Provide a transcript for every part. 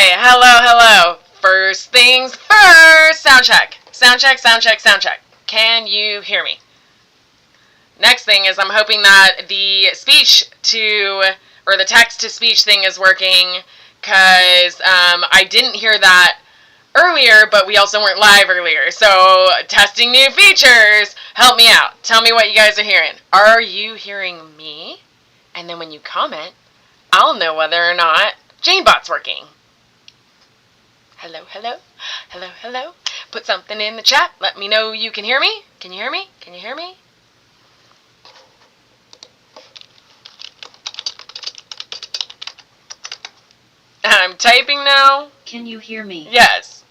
Okay, hello. First things first, sound check. Sound check. Can you hear me? Next thing is I'm hoping that the the text to speech thing is working, because I didn't hear that earlier, but we also weren't live earlier. So testing new features, help me out. Tell me what you guys are hearing. Are you hearing me? And then when you comment, I'll know whether or not JaneBot's working. Hello. Put something in the chat. Let me know you can hear me. Can you hear me? I'm typing now. Can you hear me? Yes.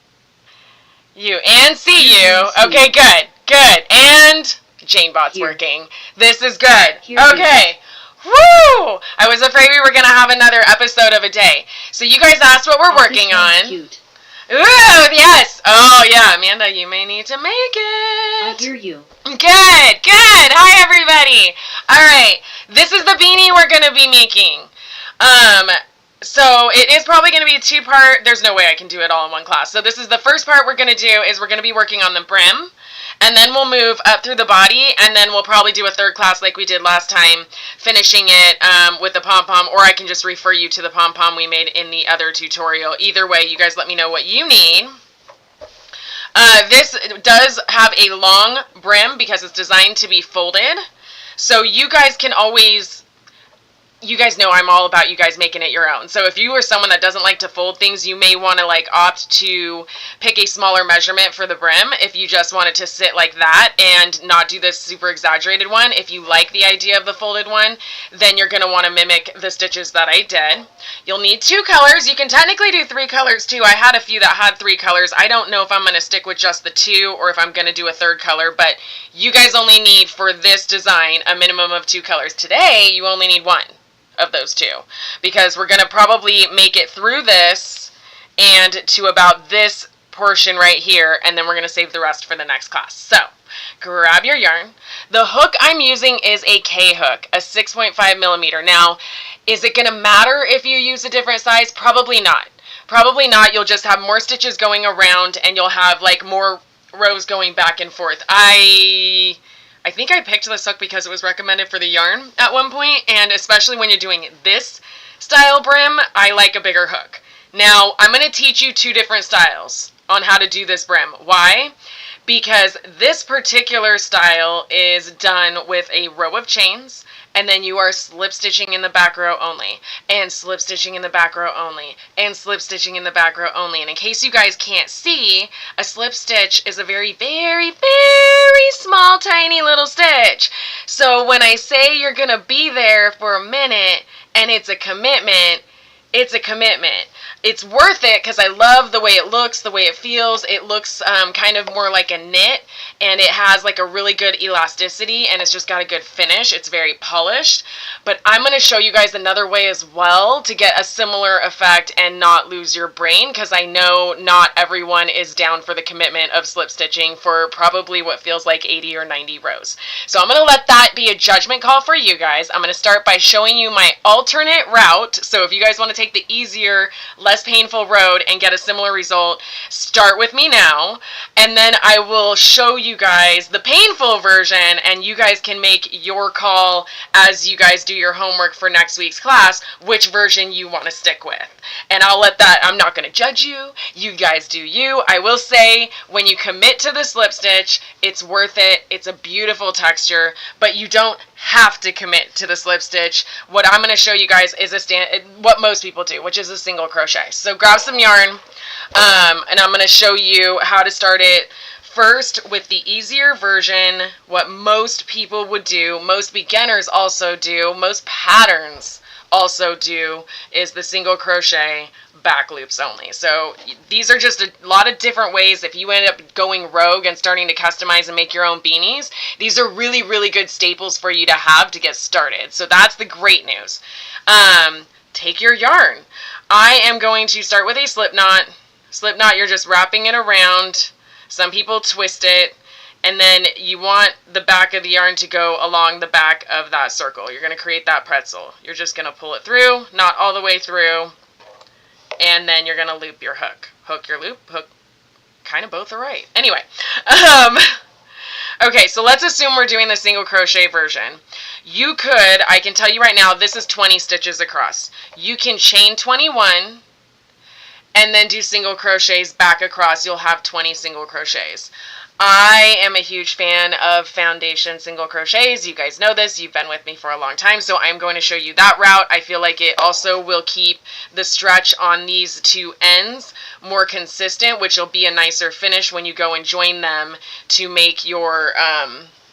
You and see you. Okay, good. And JaneBot's working. This is good. Okay. Woo! I was afraid we were going to have another episode of a day. So you guys asked what we're working on. Cute. Ooh, yes. Oh, yeah, Amanda, you may need to make it. I hear you. Good. Hi, everybody. All right. This is the beanie we're going to be making. So it is probably going to be a two-part. There's no way I can do it all in one class. So this is the first part we're going to do is we're going to be working on the brim. And then we'll move up through the body, and then we'll probably do a third class like we did last time, finishing it with the pom-pom, or I can just refer you to the pom-pom we made in the other tutorial. Either way, you guys let me know what you need. This does have a long brim because it's designed to be folded. So you guys can always... You guys know I'm all about you guys making it your own. So if you are someone that doesn't like to fold things, you may want to opt to pick a smaller measurement for the brim if you just want it to sit like that and not do this super exaggerated one. If you like the idea of the folded one, then you're going to want to mimic the stitches that I did. You'll need 2 colors. You can technically do 3 colors too. I had a few that had 3 colors. I don't know if I'm going to stick with just the 2 or if I'm going to do a third color, but you guys only need for this design a minimum of 2 colors. Today, you only need 1 of those 2, because we're going to probably make it through this and to about this portion right here, and then we're going to save the rest for the next class. So grab your yarn. The hook I'm using is a K hook, a 6.5 millimeter. Now, is it going to matter if you use a different size? Probably not. You'll just have more stitches going around, and you'll have more rows going back and forth. I think I picked this hook because it was recommended for the yarn at one point, and especially when you're doing this style brim, I like a bigger hook. Now, I'm going to teach you 2 different styles on how to do this brim. Why? Because this particular style is done with a row of chains, and then you are slip stitching in the back row only, and slip stitching in the back row only, and slip stitching in the back row only. And in case you guys can't see, a slip stitch is a very small, tiny little stitch. So when I say you're going to be there for a minute and it's a commitment, it's a commitment. It's worth it because I love the way it looks, the way it feels. It looks kind of more like a knit, and it has a really good elasticity, and it's just got a good finish. It's very polished. But I'm going to show you guys another way as well to get a similar effect and not lose your brain, because I know not everyone is down for the commitment of slip stitching for probably what feels like 80 or 90 rows. So I'm going to let that be a judgment call for you guys. I'm going to start by showing you my alternate route. So if you guys want to take the easier, less painful road and get a similar result, start with me now, and then I will show you guys the painful version, and you guys can make your call as you guys do your homework for next week's class, which version you want to stick with. And I'm not going to judge you. You guys do you. I will say, when you commit to the slip stitch, it's worth it. It's a beautiful texture, but you don't have to commit to the slip stitch. What I'm going to show you guys is what most people do, which is a single crochet. So grab some yarn, and I'm going to show you how to start it first with the easier version. What most people would do, most beginners also do, most patterns also do, is the single crochet back loops only. So these are just a lot of different ways. If you end up going rogue and starting to customize and make your own beanies, these are really good staples for you to have to get started. So that's the great news. Take your yarn. I am going to start with a slip knot. Slip knot, you're just wrapping it around. Some people twist it, and then you want the back of the yarn to go along the back of that circle. You're going to create that pretzel. You're just going to pull it through, not all the way through, and then you're going to loop your hook. Hook your loop, hook, kind of both are right. Anyway, okay, so let's assume we're doing the single crochet version. You could, I can tell you right now, this is 20 stitches across. You can chain 21 and then do single crochets back across. You'll have 20 single crochets. I am a huge fan of foundation single crochets. You guys know this. You've been with me for a long time, so I'm going to show you that route. I feel like it also will keep the stretch on these two ends more consistent, which will be a nicer finish when you go and join them to make your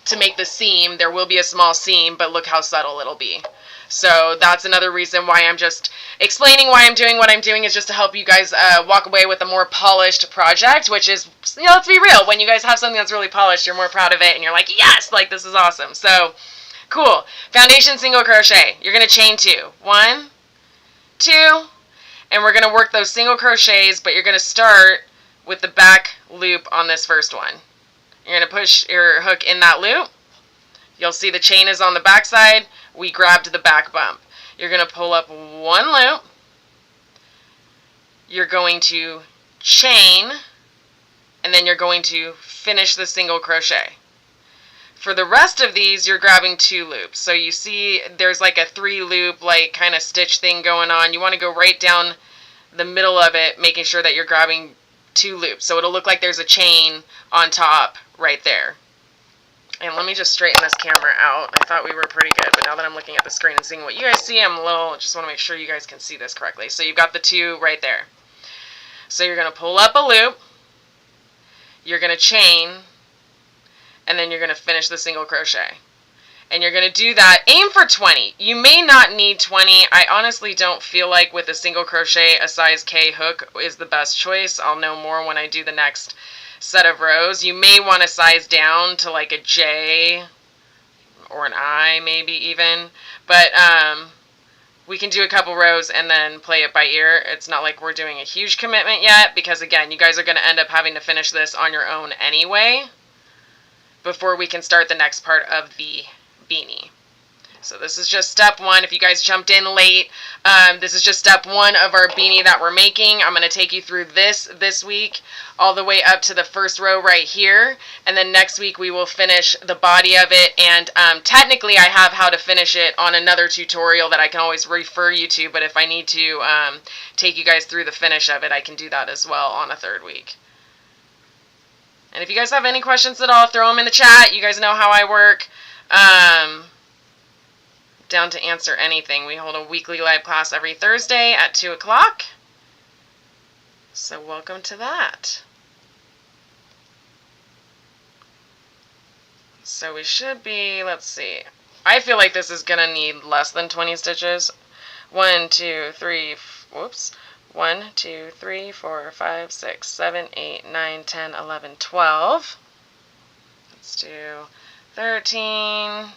to make the seam. There will be a small seam, but look how subtle it'll be. So that's another reason why I'm just explaining why I'm doing what I'm doing, is just to help you guys walk away with a more polished project, which is, you know, let's be real, when you guys have something that's really polished, you're more proud of it and you're like, yes, like this is awesome. So cool. Foundation single crochet. You're going to chain 2. 1, 2, and we're going to work those single crochets, but you're going to start with the back loop on this first one. You're going to push your hook in that loop. You'll see the chain is on the back side. We grabbed the back bump. You're going to pull up 1 loop. You're going to chain, and then you're going to finish the single crochet. For the rest of these, you're grabbing 2 loops. So you see there's like a 3 loop, like kind of stitch thing going on. You want to go right down the middle of it, making sure that you're grabbing 2 loops. So it'll look like there's a chain on top right there. And let me just straighten this camera out. I thought we were pretty good, but now that I'm looking at the screen and seeing what you guys see, I'm a little, just want to make sure you guys can see this correctly. So you've got the 2 right there. So you're going to pull up a loop, you're going to chain, and then you're going to finish the single crochet. And you're going to do that. Aim for 20. You may not need 20. I honestly don't feel like with a single crochet a size K hook is the best choice. I'll know more when I do the next set of rows. You may want to size down to like a J or an I maybe even, but we can do a couple rows and then play it by ear. It's not like we're doing a huge commitment yet, because again, you guys are going to end up having to finish this on your own anyway before we can start the next part of the beanie. So this is just step 1. If you guys jumped in late, this is just step 1 of our beanie that we're making. I'm going to take you through this week all the way up to the first row right here. And then next week we will finish the body of it. And technically I have how to finish it on another tutorial that I can always refer you to. But if I need to take you guys through the finish of it, I can do that as well on a 3rd week. And if you guys have any questions at all, throw them in the chat. You guys know how I work. Down to answer anything. We hold a weekly live class every Thursday at 2 o'clock. So welcome to that. So we should be, let's see. I feel like this is going to need less than 20 stitches. 1, 2, 3, whoops. 1, 2, 3, 4, 5, 6, 7, 8, 9, 10, 11, 12. Let's do 13.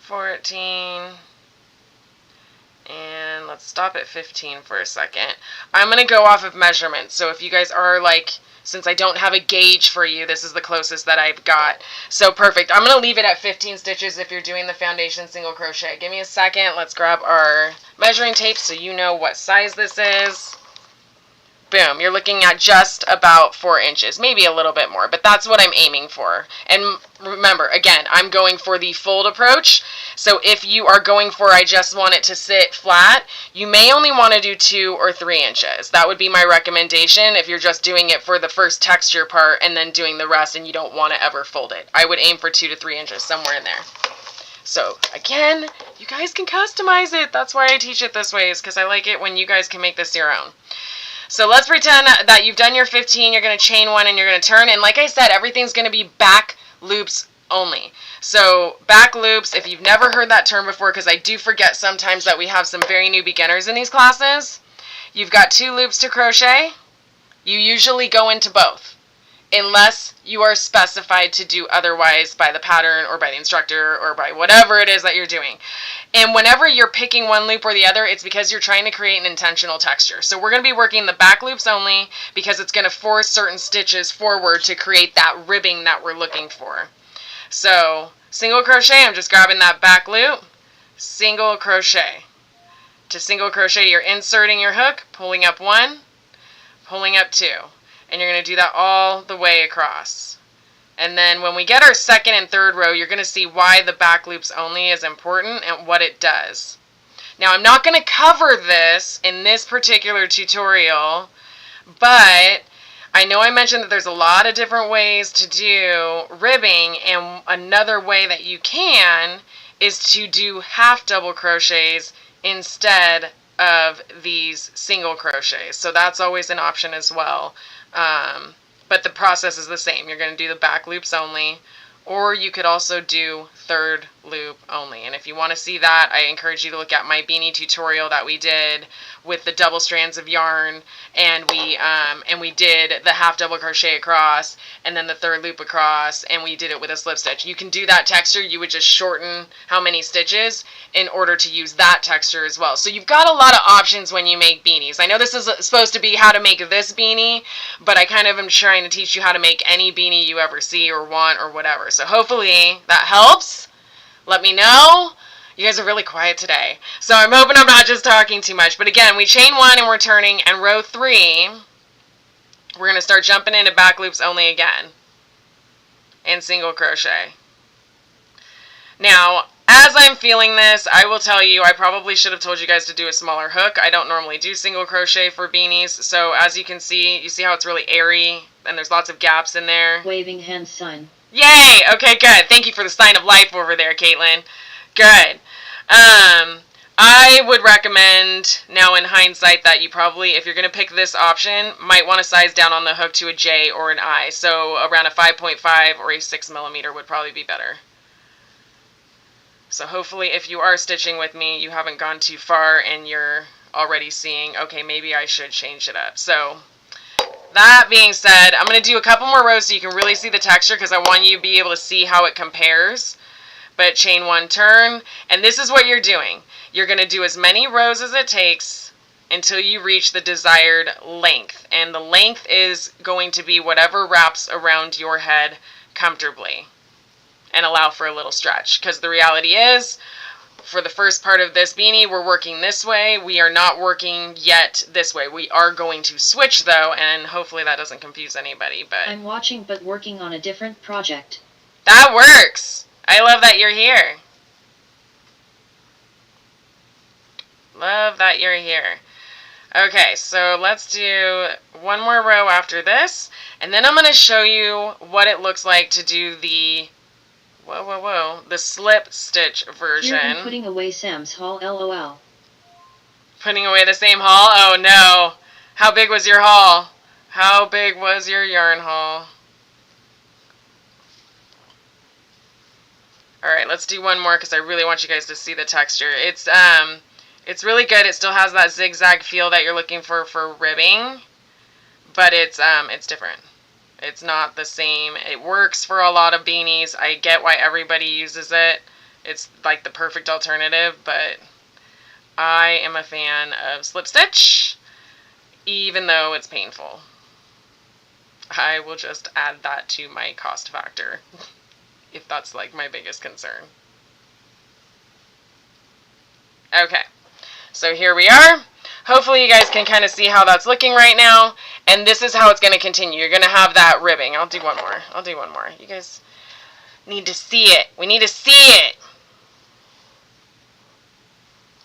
14, and let's stop at 15 for a second. I'm going to go off of measurements, so if you guys are like, since I don't have a gauge for you, this is the closest that I've got. So perfect. I'm going to leave it at 15 stitches if you're doing the foundation single crochet. Give me a second. Let's grab our measuring tape so you know what size this is. Boom, you're looking at just about 4 inches, maybe a little bit more, but that's what I'm aiming for. And remember, again, I'm going for the fold approach. So if you are going for I just want it to sit flat, you may only want to do 2 or 3 inches. That would be my recommendation if you're just doing it for the first texture part and then doing the rest and you don't want to ever fold it. I would aim for 2 to 3 inches, somewhere in there. So again, you guys can customize it. That's why I teach it this way, is because I like it when you guys can make this your own. So let's pretend that you've done your 15, you're going to chain 1 and you're going to turn. And like I said, everything's going to be back loops only. So back loops, if you've never heard that term before, because I do forget sometimes that we have some very new beginners in these classes, you've got 2 loops to crochet. You usually go into both, unless you are specified to do otherwise by the pattern or by the instructor or by whatever it is that you're doing. And whenever you're picking one loop or the other, it's because you're trying to create an intentional texture. So we're going to be working the back loops only because it's going to force certain stitches forward to create that ribbing that we're looking for. So single crochet, I'm just grabbing that back loop, single crochet. to single crochet, you're inserting your hook, pulling up 1, pulling up 2, and you're going to do that all the way across. And then when we get our second and third row, you're going to see why the back loops only is important and what it does. Now, I'm not going to cover this in this particular tutorial, but I know I mentioned that there's a lot of different ways to do ribbing, and another way that you can is to do half double crochets instead of these single crochets. So that's always an option as well. But the process is the same. You're going to do the back loops only, or you could also do third loop only. And if you want to see that, I encourage you to look at my beanie tutorial that we did with the double strands of yarn, and we did the half double crochet across and then the third loop across, and we did it with a slip stitch. You can do that texture. You would just shorten how many stitches in order to use that texture as well. So you've got a lot of options when you make beanies. I know this is supposed to be how to make this beanie, but I kind of am trying to teach you how to make any beanie you ever see or want or whatever. So hopefully that helps. Let me know. You guys are really quiet today, so I'm hoping I'm not just talking too much. But again, we chain 1 and we're turning, and row 3, we're going to start jumping into back loops only again and single crochet. Now, as I'm feeling this, I will tell you, I probably should have told you guys to do a smaller hook. I don't normally do single crochet for beanies, so as you can see, you see how it's really airy and there's lots of gaps in there. Waving hand sign. Yay! Okay, good. Thank you for the sign of life over there, Caitlin. Good. I would recommend, now in hindsight, that you probably, if you're going to pick this option, might want to size down on the hook to a J or an I. So around a 5.5 or a 6 millimeter would probably be better. So hopefully if you are stitching with me, you haven't gone too far and you're already seeing, okay, maybe I should change it up. So that being said, I'm going to do a couple more rows so you can really see the texture, because I want you to be able to see how it compares. But chain 1, turn, and this is what you're doing. You're going to do as many rows as it takes until you reach the desired length. And the length is going to be whatever wraps around your head comfortably and allow for a little stretch. Because the reality is, for the first part of this beanie, we're working this way. We are not working yet this way. We are going to switch though, and hopefully that doesn't confuse anybody. But I'm watching but working on a different project. That works. I love that you're here. Love that you're here. Okay, so let's do one more row after this, and then I'm going to show you what it looks like to do the, the slip stitch version. Here I'm putting away Sam's haul, LOL. Putting away the same haul? Oh no. How big was your haul? How big was your yarn haul? Alright, let's do one more because I really want you guys to see the texture. It's really good. It still has that zigzag feel that you're looking for ribbing, but it's different. It's not the same. It works for a lot of beanies. I get why everybody uses it. It's like the perfect alternative, but I am a fan of slip stitch, even though it's painful. I will just add that to my cost factor. If that's like my biggest concern. Okay, so here we are. Hopefully you guys can kind of see how that's looking right now, and this is how it's going to continue. You're going to have that ribbing. I'll do one more. You guys need to see it. We need to see it.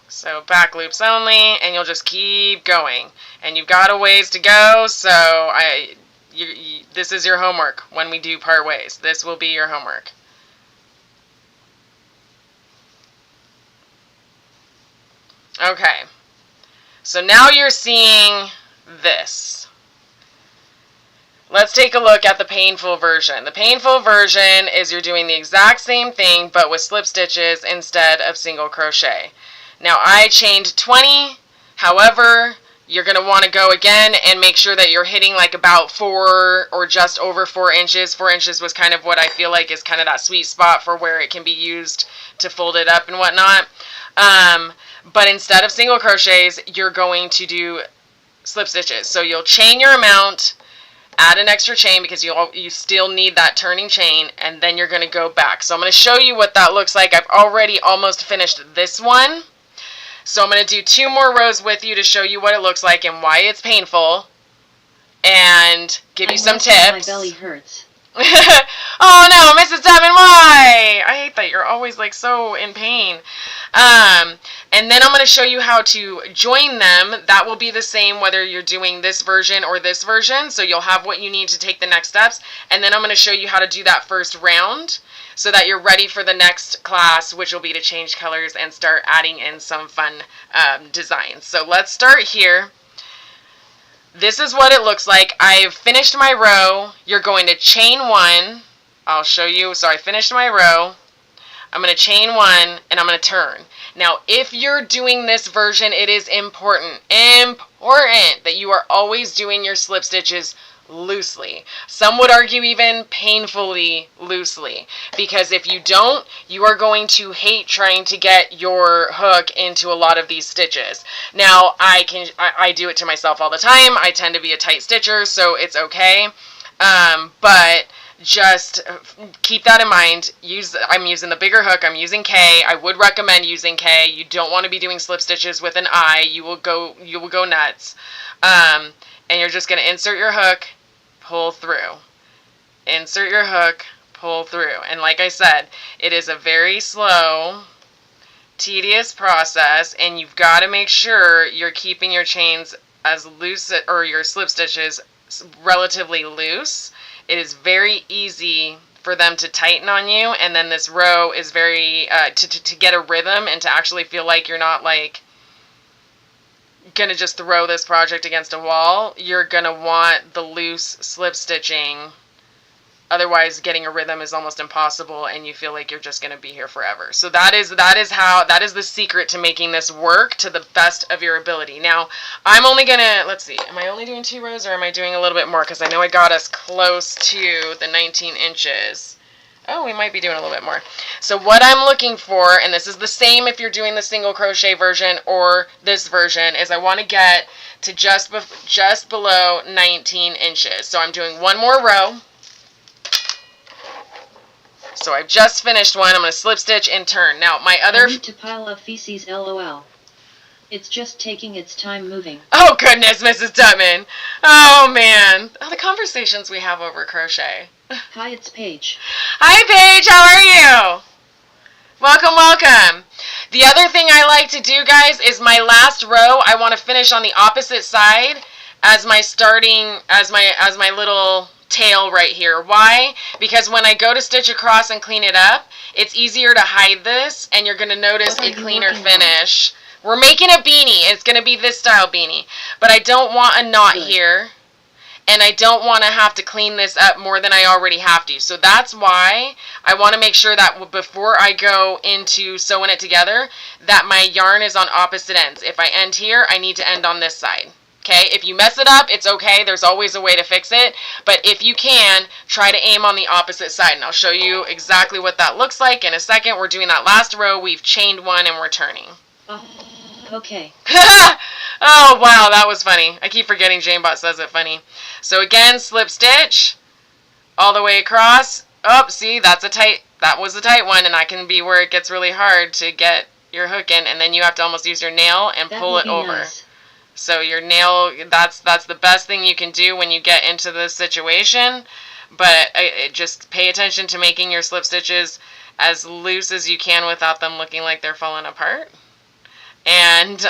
So back loops only, and you'll just keep going. And you've got a ways to go, so this is your homework when we do part ways. This will be your homework. Okay, so now you're seeing this. Let's take a look at the painful version. The painful version is you're doing the exact same thing but with slip stitches instead of single crochet. Now I chained 20, however, you're going to want to go again and make sure that you're hitting like about 4 or just over 4 inches. 4 inches was kind of what I feel like is kind of that sweet spot for where it can be used to fold it up and whatnot. But instead of single crochets, you're going to do slip stitches. So you'll chain your amount, add an extra chain because you still need that turning chain, and then you're going to go back. So I'm going to show you what that looks like. I've already almost finished this one. So I'm going to do 2 more rows with you to show you what it looks like and why it's painful, and give you some tips. My belly hurts. Oh no, Mrs. Devin, why? I hate that you're always like so in pain. And then I'm going to show you how to join them. That will be the same whether you're doing this version or this version. So you'll have what you need to take the next steps. And then I'm going to show you how to do that first round so that you're ready for the next class, which will be to change colors and start adding in some fun designs. So let's start here. This is what it looks like. I've finished my row. You're going to chain 1. I'll show you. So I finished my row. I'm going to chain 1 and I'm going to turn. Now, if you're doing this version, it is important that you are always doing your slip stitches loosely. Some would argue even painfully loosely, because if you don't, you are going to hate trying to get your hook into a lot of these stitches. Now, I do it to myself all the time. I tend to be a tight stitcher, so it's okay. But just keep that in mind. I'm using the bigger hook. I'm using K. I would recommend using K. You don't want to be doing slip stitches with an I. You will go nuts. And you're just going to insert your hook, pull through. Insert your hook, pull through. And like I said, it is a very slow, tedious process, and you've got to make sure you're keeping your chains as loose, or your slip stitches relatively loose. It is very easy for them to tighten on you, and then this row is very, to get a rhythm and to actually feel like you're not like gonna just throw this project against a wall. You're gonna want the loose slip stitching. Otherwise, getting a rhythm is almost impossible, and you feel like you're just going to be here forever. So that is the secret to making this work to the best of your ability. Now, I'm only going to, let's see, am I only doing 2 rows, or am I doing a little bit more? Because I know I got us close to the 19 inches. Oh, we might be doing a little bit more. So what I'm looking for, and this is the same if you're doing the single crochet version or this version, is I want to get to just below 19 inches. So I'm doing 1 more row. So I've just finished one. I'm going to slip stitch and turn. Now my other... I need to pile up feces, LOL. It's just taking its time moving. Oh goodness, Mrs. Tutman. Oh man. Oh, the conversations we have over crochet. Hi, it's Paige. Hi Paige, how are you? Welcome, welcome. The other thing I like to do, guys, is my last row, I want to finish on the opposite side as my little tail right here. Why? Because when I go to stitch across and clean it up, it's easier to hide this, and you're going to notice a cleaner finish. We're making a beanie. It's going to be this style beanie. But I don't want a knot here, and I don't want to have to clean this up more than I already have to. So that's why I want to make sure that before I go into sewing it together, that my yarn is on opposite ends. If I end here, I need to end on this side. Okay, if you mess it up, it's okay. There's always a way to fix it. But if you can, try to aim on the opposite side. And I'll show you exactly what that looks like in a second. We're doing that last row. We've chained 1 and we're turning. Okay. Oh, wow, that was funny. I keep forgetting JaneBot says it funny. So again, slip stitch all the way across. Oh, see, that was a tight one, and that can be where it gets really hard to get your hook in, and then you have to almost use your nail and pull it over. Nice. So your nail, that's the best thing you can do when you get into this situation. But just pay attention to making your slip stitches as loose as you can without them looking like they're falling apart. And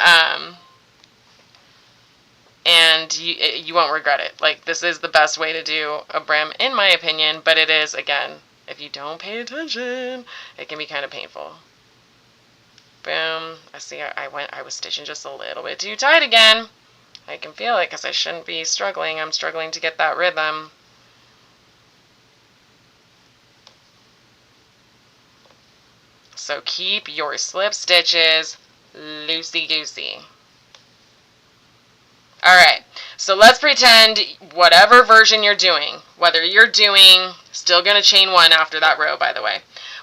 you won't regret it. Like, this is the best way to do a brim, in my opinion. But it is, again, if you don't pay attention, it can be kind of painful. Boom. I see I was stitching just a little bit too tight again. I can feel it because I shouldn't be struggling. I'm struggling to get that rhythm. So keep your slip stitches loosey-goosey. Alright, so let's pretend whatever version you're doing, whether you're doing, still going to chain 1 after that row, by the way.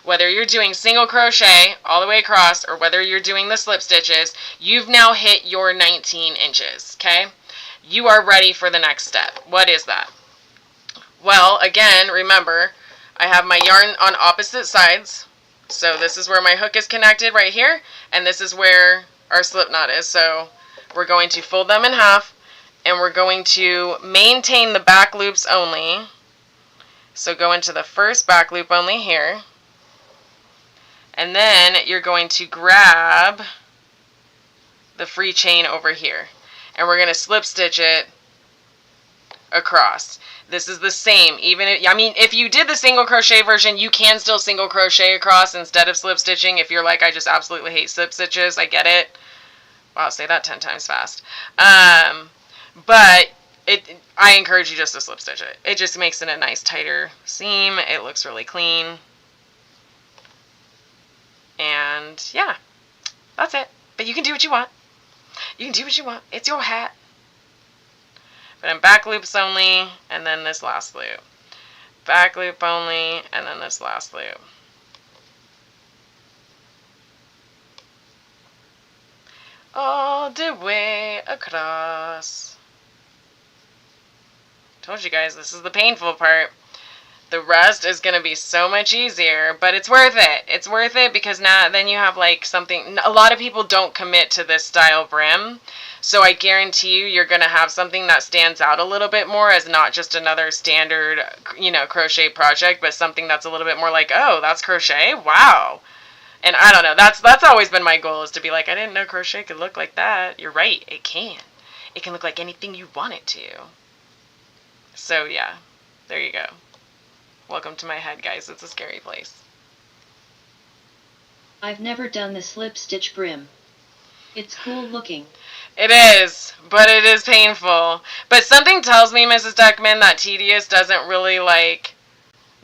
Whether you're doing single crochet all the way across or whether you're doing the slip stitches, you've now hit your 19 inches, okay? You are ready for the next step. What is that? Well, again, remember, I have my yarn on opposite sides. So this is where my hook is connected right here, and this is where our slip knot is. So we're going to fold them in half, and we're going to maintain the back loops only. So go into the first back loop only here, and then you're going to grab the free chain over here, and we're going to slip stitch it across. This is the same, even if, I mean, if you did the single crochet version, you can still single crochet across instead of slip stitching. If you're like, I just absolutely hate slip stitches, I get it. Wow, say that 10 times fast. But I encourage you just to slip stitch it. It just makes it a nice tighter seam. It looks really clean. And yeah, that's it. But you can do what you want. You can do what you want. It's your hat. But in back loops only, and then this last loop. Back loop only, and then this last loop. All the way across. Told you guys, this is the painful part. The rest is going to be so much easier, but it's worth it. It's worth it because now then you have like something. A lot of people don't commit to this style brim, so I guarantee you're going to have something that stands out a little bit more as not just another standard, crochet project, but something that's a little bit more like, oh, that's crochet? Wow. And I don't know, that's always been my goal, is to be like, I didn't know crochet could look like that. You're right, it can. It can look like anything you want it to. So yeah, there you go. Welcome to my head, guys. It's a scary place. I've never done the slip stitch brim. It's cool looking. It is, but it is painful. But something tells me, Mrs. Duckman, that tedious doesn't really,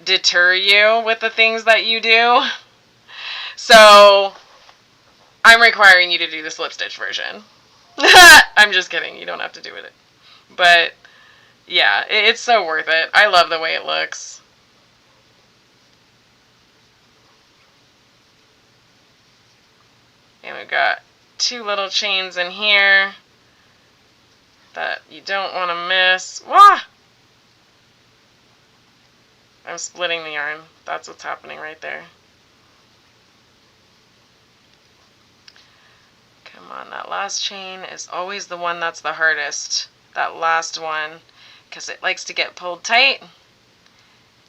deter you with the things that you do. So, I'm requiring you to do the slip stitch version. I'm just kidding. You don't have to do it. But, yeah, it's so worth it. I love the way it looks. And we've got 2 little chains in here that you don't want to miss. Wah! I'm splitting the yarn. That's what's happening right there. Come on, that last chain is always the one that's the hardest. That last one, because it likes to get pulled tight,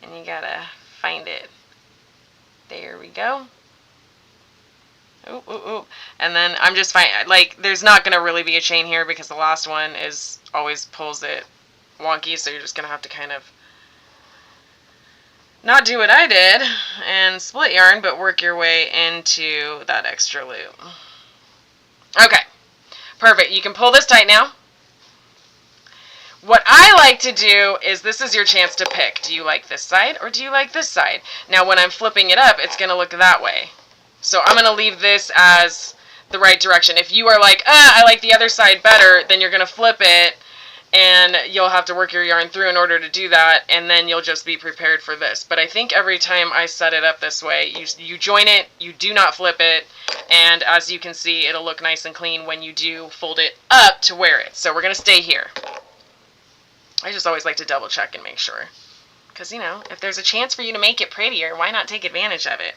and you gotta find it. There we go. Ooh, ooh, ooh. And then I'm just fine. There's not going to really be a chain here because the last one always pulls it wonky, so you're just going to have to kind of not do what I did and split yarn, but work your way into that extra loop. Okay, perfect. You can pull this tight now. What I like to do is, this is your chance to pick. Do you like this side or do you like this side? Now, when I'm flipping it up, it's going to look that way. So I'm going to leave this as the right direction. If you are like, I like the other side better, then you're going to flip it, and you'll have to work your yarn through in order to do that, and then you'll just be prepared for this. But I think every time I set it up this way, you join it, you do not flip it, and as you can see, it'll look nice and clean when you do fold it up to wear it. So we're going to stay here. I just always like to double check and make sure. Because, if there's a chance for you to make it prettier, why not take advantage of it?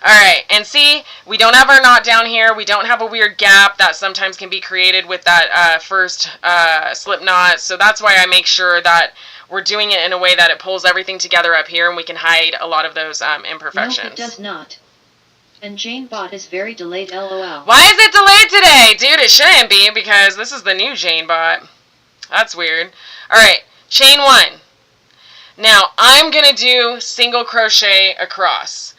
Alright, and see, we don't have our knot down here. We don't have a weird gap that sometimes can be created with that first slip knot. So that's why I make sure that we're doing it in a way that it pulls everything together up here, and we can hide a lot of those imperfections. Nope, it does not. And JaneBot is very delayed, LOL. Why is it delayed today? Dude, it shouldn't be, because this is the new JaneBot. That's weird. Alright, chain 1. Now, I'm going to do single crochet across.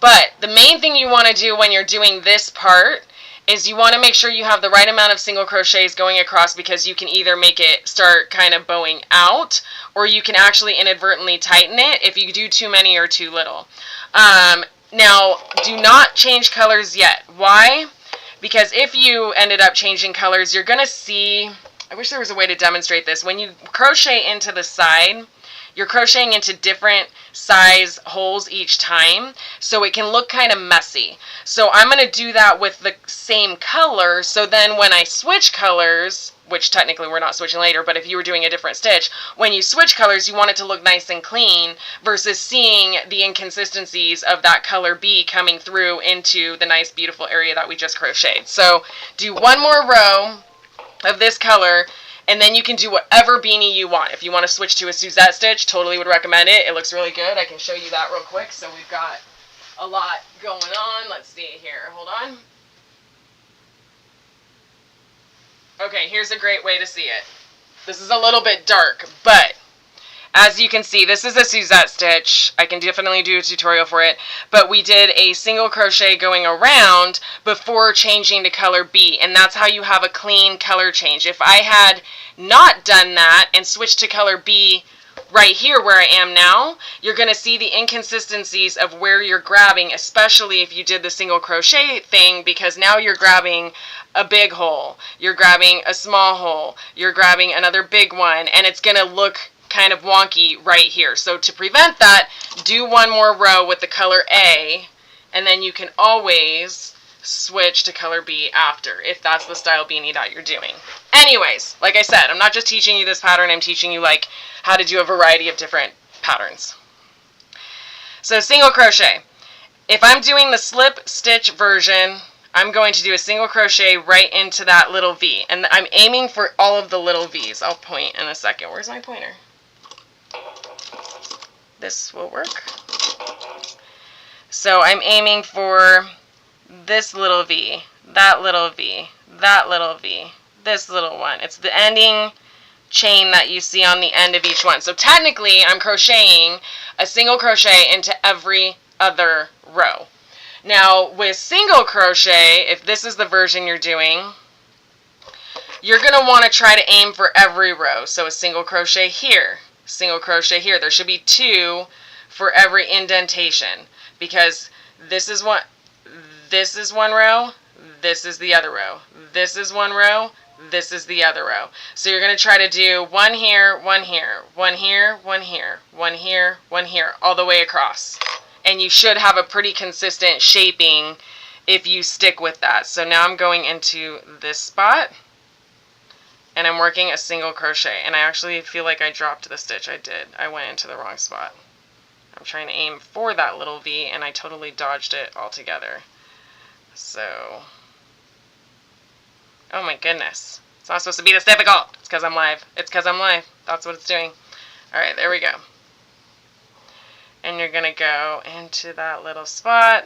But the main thing you want to do when you're doing this part is you want to make sure you have the right amount of single crochets going across, because you can either make it start kind of bowing out, or you can actually inadvertently tighten it if you do too many or too little. Now, do not change colors yet. Why? Because if you ended up changing colors, you're going to see, I wish there was a way to demonstrate this. When you crochet into the side, you're crocheting into different size holes each time, so it can look kind of messy. So I'm going to do that with the same color, so then when I switch colors, which technically we're not switching later, but if you were doing a different stitch, when you switch colors, you want it to look nice and clean versus seeing the inconsistencies of that color B coming through into the nice, beautiful area that we just crocheted. So do one more row of this color, and then you can do whatever beanie you want. If you want to switch to a Suzette stitch, totally would recommend it. It looks really good. I can show you that real quick. So we've got a lot going on. Let's see here. Hold on. Okay, here's a great way to see it. This is a little bit dark, but as you can see, this is a Suzette stitch. I can definitely do a tutorial for it, but we did a single crochet going around before changing to color B, and that's how you have a clean color change. If I had not done that and switched to color B right here where I am now, you're going to see the inconsistencies of where you're grabbing, especially if you did the single crochet thing, because now you're grabbing a big hole, you're grabbing a small hole, you're grabbing another big one, and it's going to look kind of wonky right here. So to prevent that, do one more row with the color A, and then you can always switch to color B after, if that's the style beanie that you're doing. Anyways, like I said, I'm not just teaching you this pattern, I'm teaching you like how to do a variety of different patterns. So single crochet. If I'm doing the slip stitch version, I'm going to do a single crochet right into that little V, and I'm aiming for all of the little V's. I'll point in a second. Where's my pointer? This will work. So I'm aiming for this little V, that little V, that little V, this little one. It's the ending chain that you see on the end of each one. So technically I'm crocheting a single crochet into every other row. Now with single crochet, if this is the version you're doing, you're going to want to try to aim for every row. So a single crochet here, single crochet here. There should be 2 for every indentation, because this is one row, this is the other row, this is one row, this is the other row. So you're going to try to do one here, one here, one here, one here, one here, one here, all the way across. And you should have a pretty consistent shaping if you stick with that. So now I'm going into this spot, and I'm working a single crochet, and I actually feel like I dropped the stitch. I did. I went into the wrong spot. I'm trying to aim for that little V, and I totally dodged it altogether. So, oh my goodness. It's not supposed to be this difficult. It's because I'm live. It's because I'm live. That's what it's doing. Alright, there we go. And you're going to go into that little spot.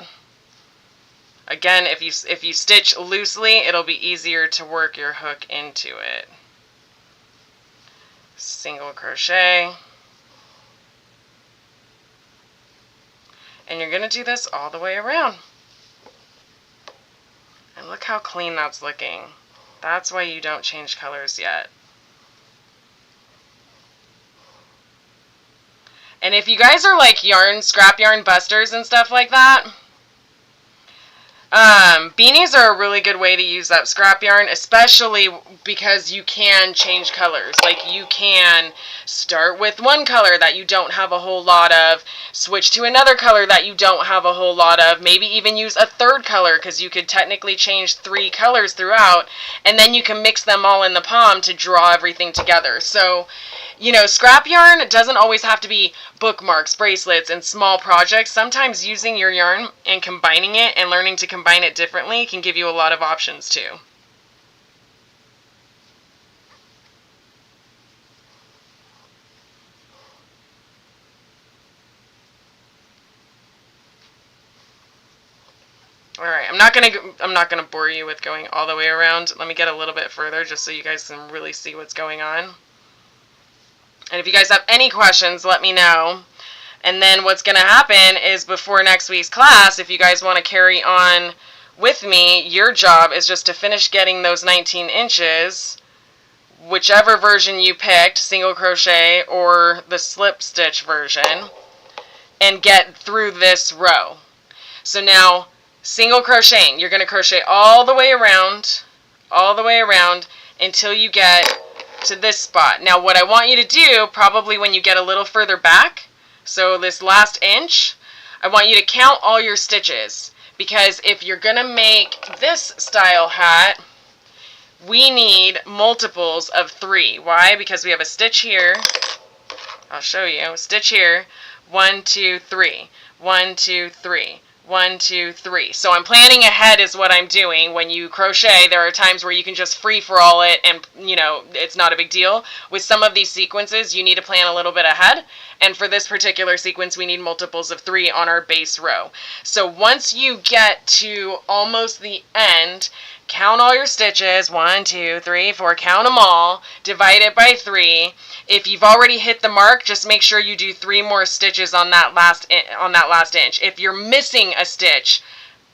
Again, if you stitch loosely, it'll be easier to work your hook into it. Single crochet. And you're going to do this all the way around. And look how clean that's looking. That's why you don't change colors yet. And if you guys are like scrap yarn busters and stuff like that, beanies are a really good way to use up scrap yarn, especially because you can change colors. Like you can start with one color that you don't have a whole lot of, switch to another color that you don't have a whole lot of, maybe even use a third color, because you could technically change 3 colors throughout, and then you can mix them all in the palm to draw everything together. So, you know, scrap yarn doesn't always have to be bookmarks, bracelets, and small projects. Sometimes using your yarn and combining it and learning to combine it differently can give you a lot of options too. Alright, I'm not gonna bore you with going all the way around. Let me get a little bit further just so you guys can really see what's going on. And if you guys have any questions, let me know. And then what's going to happen is before next week's class, if you guys want to carry on with me, your job is just to finish getting those 19 inches, whichever version you picked, single crochet or the slip stitch version, and get through this row. So now, single crocheting, you're going to crochet all the way around until you get to this spot. Now what I want you to do, probably when you get a little further back, so this last inch, I want you to count all your stitches, because if you're gonna make this style hat, we need multiples of 3. Why? Because we have a stitch here. I'll show you. Stitch here. 1, 2, 3. 1, 2, 3. 1, 2, 3. So I'm planning ahead is what I'm doing. When you crochet, there are times where you can just free for all it and, you know, it's not a big deal. With some of these sequences, you need to plan a little bit ahead. And for this particular sequence, we need multiples of 3 on our base row. So once you get to almost the end, count all your stitches. 1, 2, 3, 4. Count them all. Divide it by 3. If you've already hit the mark, just make sure you do 3 more stitches on that last inch. If you're missing a stitch,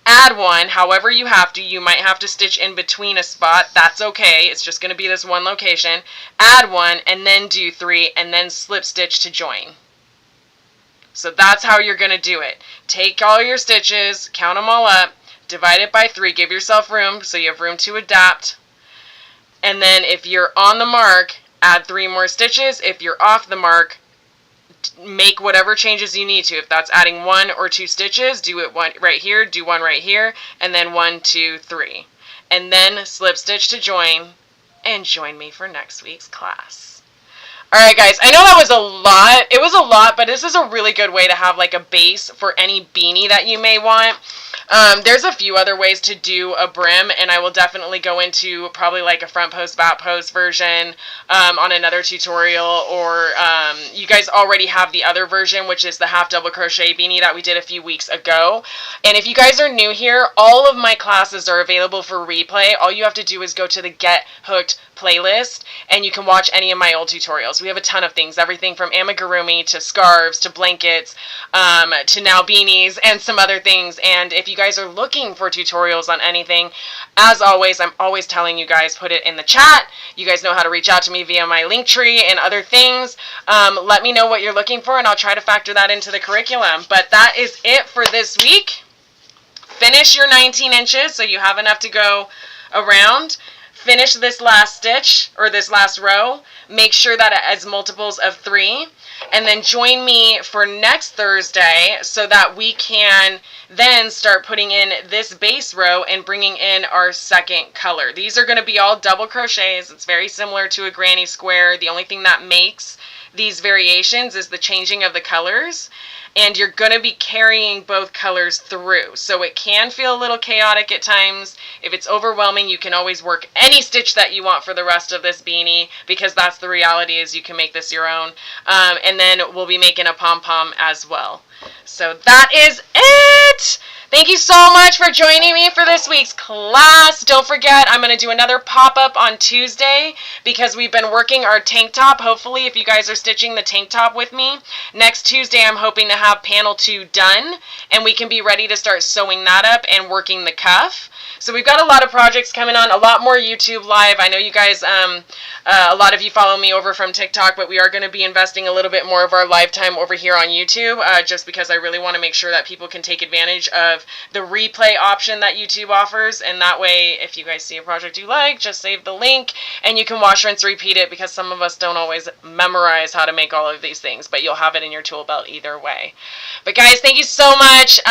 add one. However you have to. You might have to stitch in between a spot. That's okay. It's just going to be this one location. Add one and then do 3 and then slip stitch to join. So that's how you're going to do it. Take all your stitches, count them all up, divide it by 3. Give yourself room so you have room to adapt. And then if you're on the mark, add 3 more stitches. If you're off the mark, make whatever changes you need to. If that's adding 1 or 2 stitches, do it one right here, do 1 right here, and then 1, 2, 3. And then slip stitch to join, and join me for next week's class. Alright guys, I know that was a lot. It was a lot, but this is a really good way to have like a base for any beanie that you may want. There's a few other ways to do a brim, and I will definitely go into probably like a front post, back post version on another tutorial, or you guys already have the other version, which is the half double crochet beanie that we did a few weeks ago. And if you guys are new here, all of my classes are available for replay. All you have to do is go to the Get Hooked playlist, and you can watch any of my old tutorials. We have a ton of things, everything from amigurumi to scarves to blankets to now beanies and some other things. And if you guys are looking for tutorials on anything, as always, I'm always telling you guys, put it in the chat. You guys know how to reach out to me via my link tree and other things. Let me know what you're looking for, and I'll try to factor that into the curriculum. But that is it for this week. Finish your 19 inches so you have enough to go around. Finish this last stitch, or this last row. Make sure that it has multiples of 3. And then join me for next Thursday so that we can then start putting in this base row and bringing in our second color. These are going to be all double crochets. It's very similar to a granny square. The only thing that makes these variations is the changing of the colors. And you're going to be carrying both colors through. So it can feel a little chaotic at times. If it's overwhelming, you can always work any stitch that you want for the rest of this beanie, because that's the reality, is you can make this your own. And then we'll be making a pom-pom as well. So that is it! Thank you so much for joining me for this week's class. Don't forget, I'm going to do another pop-up on Tuesday because we've been working our tank top. Hopefully, if you guys are stitching the tank top with me, next Tuesday I'm hoping to have panel 2 done, and we can be ready to start sewing that up and working the cuff. So we've got a lot of projects coming on, a lot more YouTube live. I know you guys, a lot of you follow me over from TikTok, but we are going to be investing a little bit more of our live time over here on YouTube, just because I really want to make sure that people can take advantage of the replay option that YouTube offers. And that way, if you guys see a project you like, just save the link and you can wash, rinse, repeat it, because some of us don't always memorize how to make all of these things, but you'll have it in your tool belt either way. But guys, thank you so much.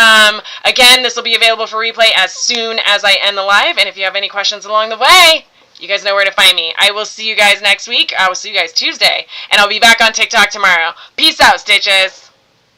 Again, this will be available for replay as soon as I end the live, and if you have any questions along the way, you guys know where to find me. I will see you guys next week. I will see you guys Tuesday, and I'll be back on TikTok tomorrow. Peace out, stitches.